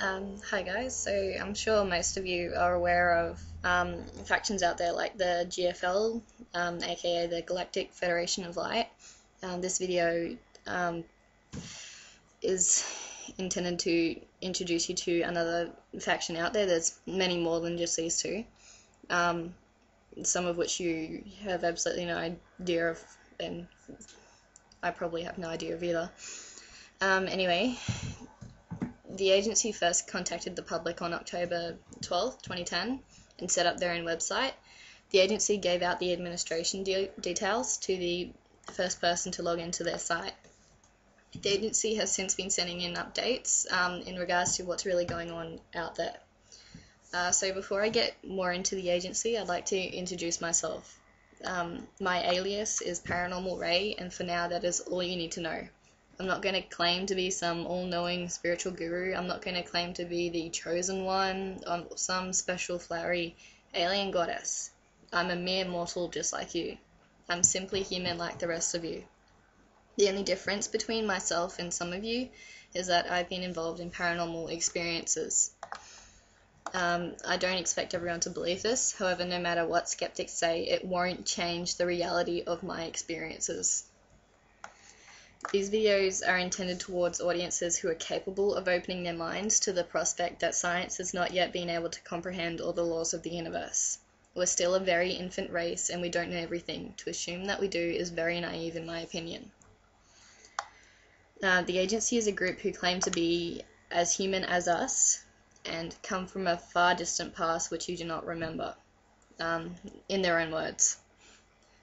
Hi guys, so I'm sure most of you are aware of factions out there like the GFL, aka the Galactic Federation of Light. This video is intended to introduce you to another faction out there. There's many more than just these two, some of which you have absolutely no idea of, and I probably have no idea of either. Anyway, the agency first contacted the public on October 12, 2010, and set up their own website. The agency gave out the administration details to the first person to log into their site. The agency has since been sending in updates in regards to what's really going on out there. So before I get more into the agency, I'd like to introduce myself. My alias is Paranormal Ray, and for now that is all you need to know. I'm not going to claim to be some all-knowing spiritual guru. I'm not going to claim to be the chosen one or some special flowery alien goddess. I'm a mere mortal just like you. I'm simply human like the rest of you. The only difference between myself and some of you is that I've been involved in paranormal experiences. I don't expect everyone to believe this. However, no matter what skeptics say, it won't change the reality of my experiences. These videos are intended towards audiences who are capable of opening their minds to the prospect that science has not yet been able to comprehend all the laws of the universe. We're still a very infant race and we don't know everything. To assume that we do is very naive in my opinion. The agency is a group who claim to be as human as us and come from a far distant past which you do not remember, in their own words.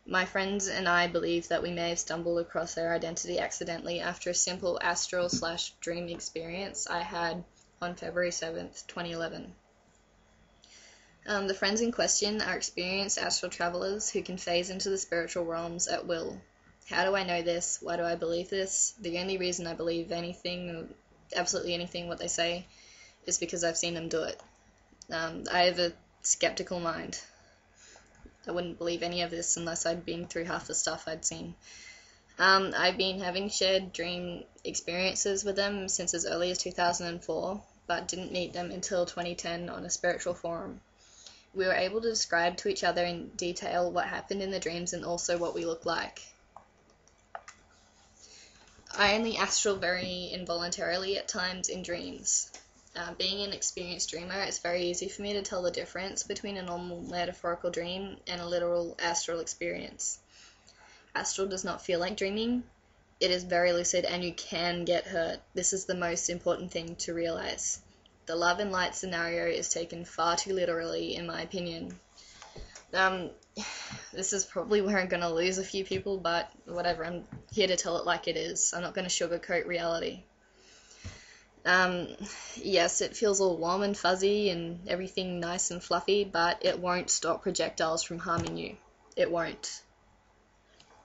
My friends and I believe that we may have stumbled across their identity accidentally after a simple astral/dream experience I had on February 7th, 2011. The friends in question are experienced astral travelers who can phase into the spiritual realms at will. How do I know this? Why do I believe this? The only reason I believe anything, absolutely anything what they say, is because I've seen them do it. I have a skeptical mind. I wouldn't believe any of this unless I'd been through half the stuff I'd seen. I've been having shared dream experiences with them since as early as 2004, but didn't meet them until 2010 on a spiritual forum. We were able to describe to each other in detail what happened in the dreams and also what we look like. I only astral very involuntarily at times in dreams. Being an experienced dreamer, it's very easy for me to tell the difference between a normal metaphorical dream and a literal astral experience. Astral does not feel like dreaming. It is very lucid and you can get hurt. This is the most important thing to realize. The love and light scenario is taken far too literally, in my opinion. This is probably where I'm going to lose a few people, but whatever, I'm here to tell it like it is. I'm not going to sugarcoat reality. Yes, it feels all warm and fuzzy and everything nice and fluffy, but it won't stop projectiles from harming you. It won't.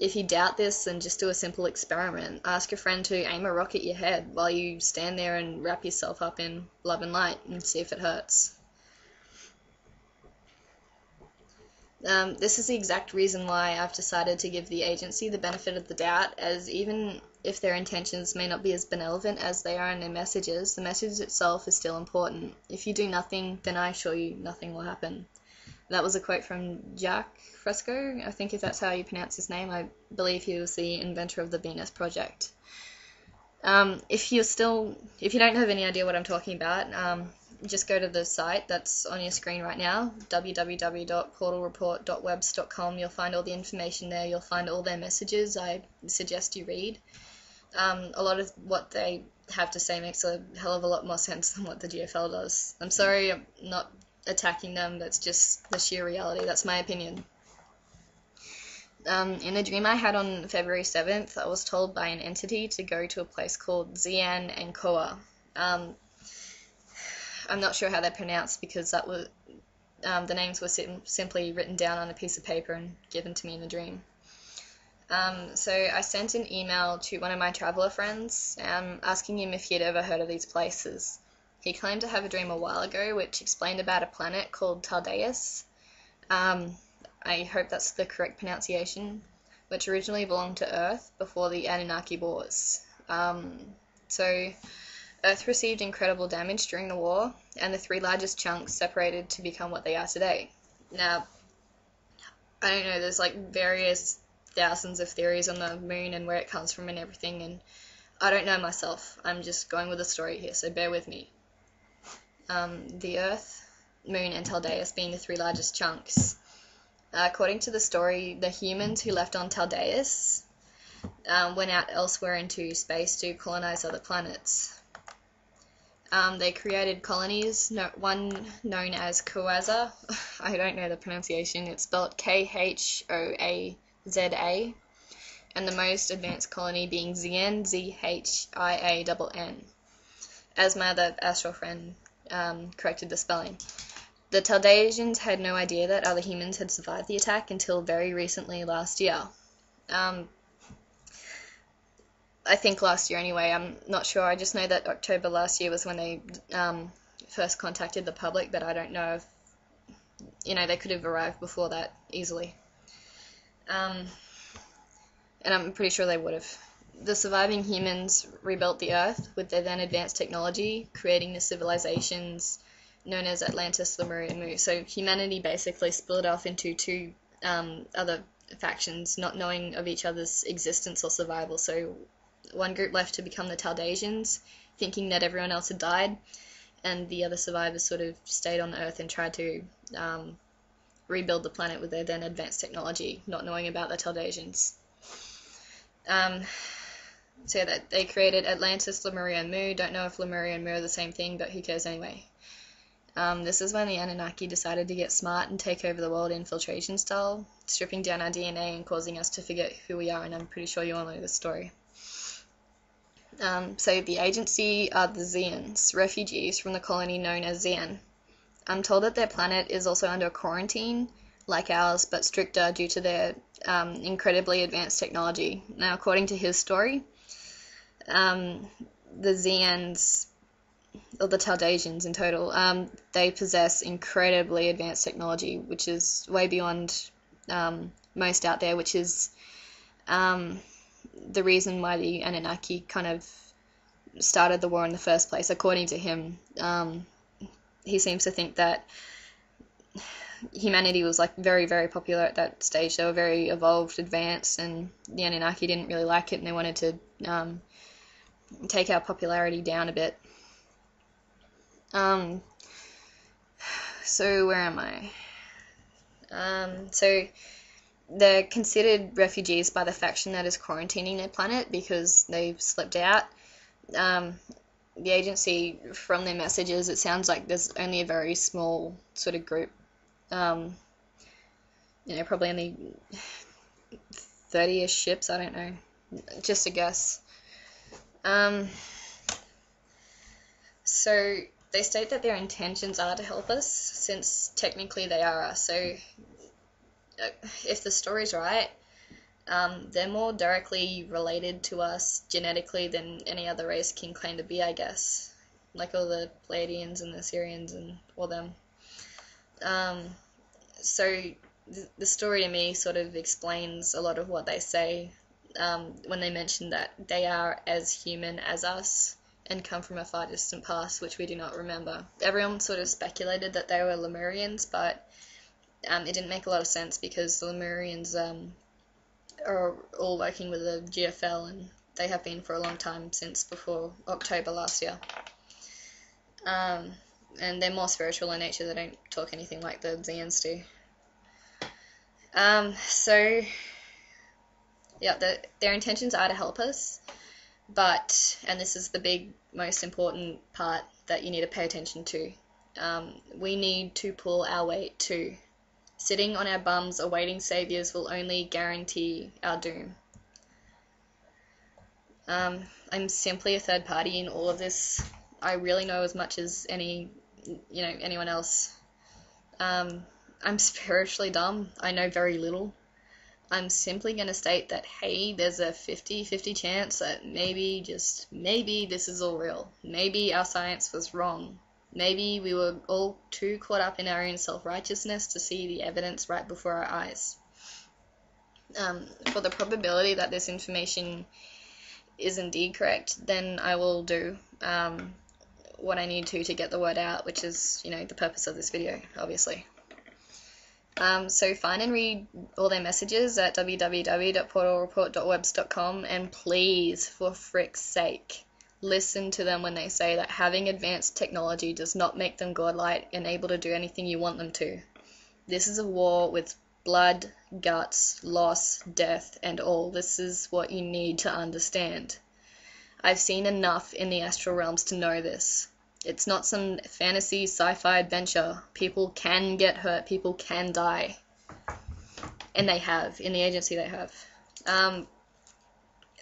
If you doubt this, then just do a simple experiment. Ask a friend to aim a rock at your head while you stand there and wrap yourself up in love and light and see if it hurts. This is the exact reason why I've decided to give the agency the benefit of the doubt, as even if their intentions may not be as benevolent as they are in their messages, the message itself is still important. If you do nothing, then I assure you nothing will happen. That was a quote from Jack Fresco, I think if that's how you pronounce his name. I believe he was the inventor of the Venus Project. If you don't have any idea what I'm talking about, just go to the site that's on your screen right now, www.portalreport.webs.com. You'll find all the information there. You'll find all their messages. I suggest you read. A lot of what they have to say makes a hell of a lot more sense than what the GFL does. I'm sorry, I'm not attacking them. That's just the sheer reality. That's my opinion. In a dream I had on February 7th, I was told by an entity to go to a place called Xi'an and Koa. I'm not sure how they're pronounced because that was the names were simply written down on a piece of paper and given to me in the dream. So I sent an email to one of my traveller friends asking him if he had ever heard of these places. He claimed to have a dream a while ago which explained about a planet called Tardeus. I hope that's the correct pronunciation, which originally belonged to Earth before the Anunnaki Wars. So Earth received incredible damage during the war, and the three largest chunks separated to become what they are today. Now, I don't know, there's like various thousands of theories on the moon and where it comes from and everything, and I don't know myself. I'm just going with the story here, so bear with me. The Earth, Moon, and Taldeus being the three largest chunks. According to the story, the humans who left on Taldeus went out elsewhere into space to colonize other planets. They created colonies, one known as Khoaza. I don't know the pronunciation. It's spelled Khoaza, and the most advanced colony being Zien, Ziann, as my other astral friend corrected the spelling. The Taldeans had no idea that other humans had survived the attack until very recently last year. I think last year anyway, I'm not sure. I just know that October last year was when they first contacted the public, but I don't know if, they could have arrived before that easily. And I'm pretty sure they would have. The surviving humans rebuilt the Earth with their then advanced technology, creating the civilizations known as Atlantis, Lemuria, and Mu. So humanity basically split off into two other factions, not knowing of each other's existence or survival. So one group left to become the Taldeans, thinking that everyone else had died, and the other survivors sort of stayed on Earth and tried to rebuild the planet with their then advanced technology, not knowing about the Taldeans. So yeah, they created Atlantis, Lemuria, and Mu. Don't know if Lemuria and Mu are the same thing, but who cares anyway. This is when the Anunnaki decided to get smart and take over the world infiltration style, stripping down our DNA and causing us to forget who we are, and I'm pretty sure you all know this story. So the agency are the Zeans, refugees from the colony known as Zien. I'm told that their planet is also under quarantine, like ours, but stricter due to their incredibly advanced technology. Now, according to his story, the Zeans, or the Taldeans in total, they possess incredibly advanced technology, which is way beyond most out there, which is the reason why the Anunnaki kind of started the war in the first place. According to him, he seems to think that humanity was like very, very popular at that stage. They were very evolved, advanced, and the Anunnaki didn't really like it, and they wanted to take our popularity down a bit. So where am I? So they're considered refugees by the faction that is quarantining their planet because they've slipped out. The agency, from their messages, it sounds like there's only a very small sort of group. Probably only 30-ish ships, I don't know. Just a guess. So they state that their intentions are to help us, since technically they are us. So if the story's right, they're more directly related to us genetically than any other race can claim to be, I guess. Like all the Pleiadians and the Syrians and all them. So the story to me sort of explains a lot of what they say when they mention that they are as human as us and come from a far distant past, which we do not remember. Everyone sort of speculated that they were Lemurians, but it didn't make a lot of sense because the Lemurians are all working with the GFL, and they have been for a long time, since before October last year. And they're more spiritual in nature. They don't talk anything like the Zeans do. So, yeah, their intentions are to help us, but, and this is the big, most important part that you need to pay attention to, we need to pull our weight too. Sitting on our bums awaiting saviors will only guarantee our doom. I'm simply a third party in all of this. I really know as much as anyone else. I'm spiritually dumb. I know very little. I'm simply going to state that, hey, there's a 50-50 chance that maybe, just maybe, this is all real. Maybe our science was wrong. Maybe we were all too caught up in our own self-righteousness to see the evidence right before our eyes. For the probability that this information is indeed correct, then I will do what I need to get the word out, which is, you know, the purpose of this video, obviously. So find and read all their messages at www.portalreport.webs.com, and please, for frick's sake, listen to them when they say that having advanced technology does not make them godlike and able to do anything you want them to. This is a war with blood, guts, loss, death, and all. This is what you need to understand. I've seen enough in the astral realms to know this. It's not some fantasy sci-fi adventure. People can get hurt. People can die. And they have. In the agency they have.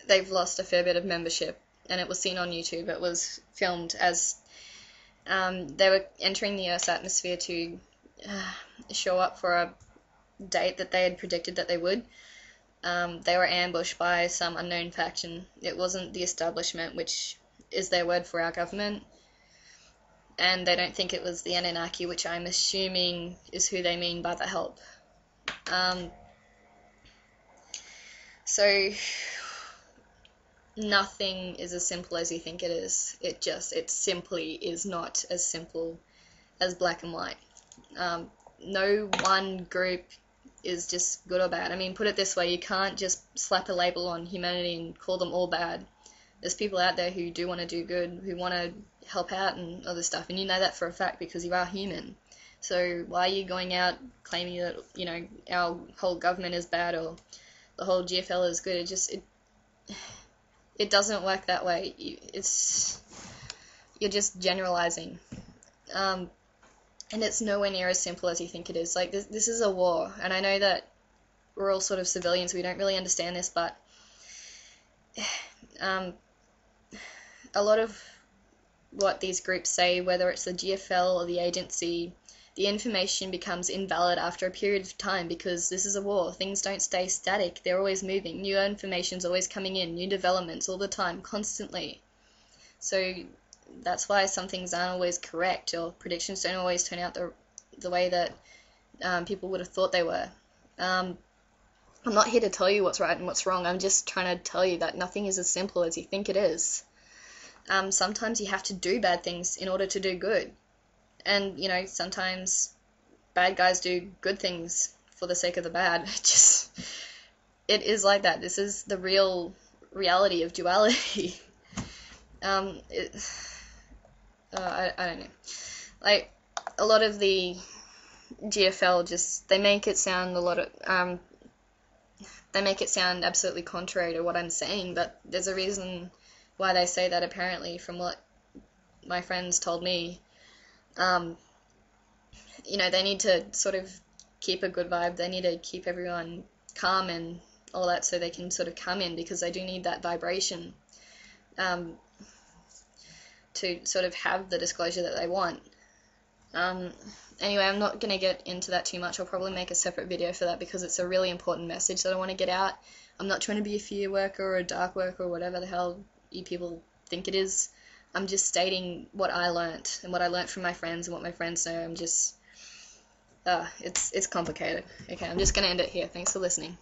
They've lost a fair bit of membership. And it was seen on YouTube. It was filmed as they were entering the Earth's atmosphere to show up for a date that they had predicted that they would. They were ambushed by some unknown faction. It wasn't the establishment, which is their word for our government. And they don't think it was the Anunnaki, which I'm assuming is who they mean by the help. So nothing is as simple as you think it is. It simply is not as simple as black and white. No one group is just good or bad. I mean, put it this way, you can't just slap a label on humanity and call them all bad. There's people out there who do want to do good, who want to help out and other stuff, and you know that for a fact because you are human. So why are you going out claiming that, you know, our whole government is bad or the whole GFL is good? It doesn't work that way. You're just generalizing. And it's nowhere near as simple as you think it is. Like, this is a war, and I know that we're all sort of civilians, we don't really understand this, but a lot of what these groups say, whether it's the GFL or the agency, the information becomes invalid after a period of time because this is a war. Things don't stay static. They're always moving. New information's always coming in, new developments all the time, constantly. So that's why some things aren't always correct, or predictions don't always turn out the way that people would have thought they were. I'm not here to tell you what's right and what's wrong. I'm just trying to tell you that nothing is as simple as you think it is. Sometimes you have to do bad things in order to do good. And, you know, sometimes bad guys do good things for the sake of the bad. It is like that. This is the real reality of duality. I don't know. Like, a lot of the GFL they make it sound they make it sound absolutely contrary to what I'm saying, but there's a reason why they say that, apparently, from what my friends told me. You know, they need to sort of keep a good vibe. They need to keep everyone calm and all that so they can sort of come in, because they do need that vibration to sort of have the disclosure that they want. Anyway, I'm not going to get into that too much. I'll probably make a separate video for that because it's a really important message that I want to get out. I'm not trying to be a fear worker or a dark worker or whatever the hell you people think it is. I'm just stating what I learnt and what I learnt from my friends and what my friends know. I'm just, it's complicated. Okay, I'm just going to end it here. Thanks for listening.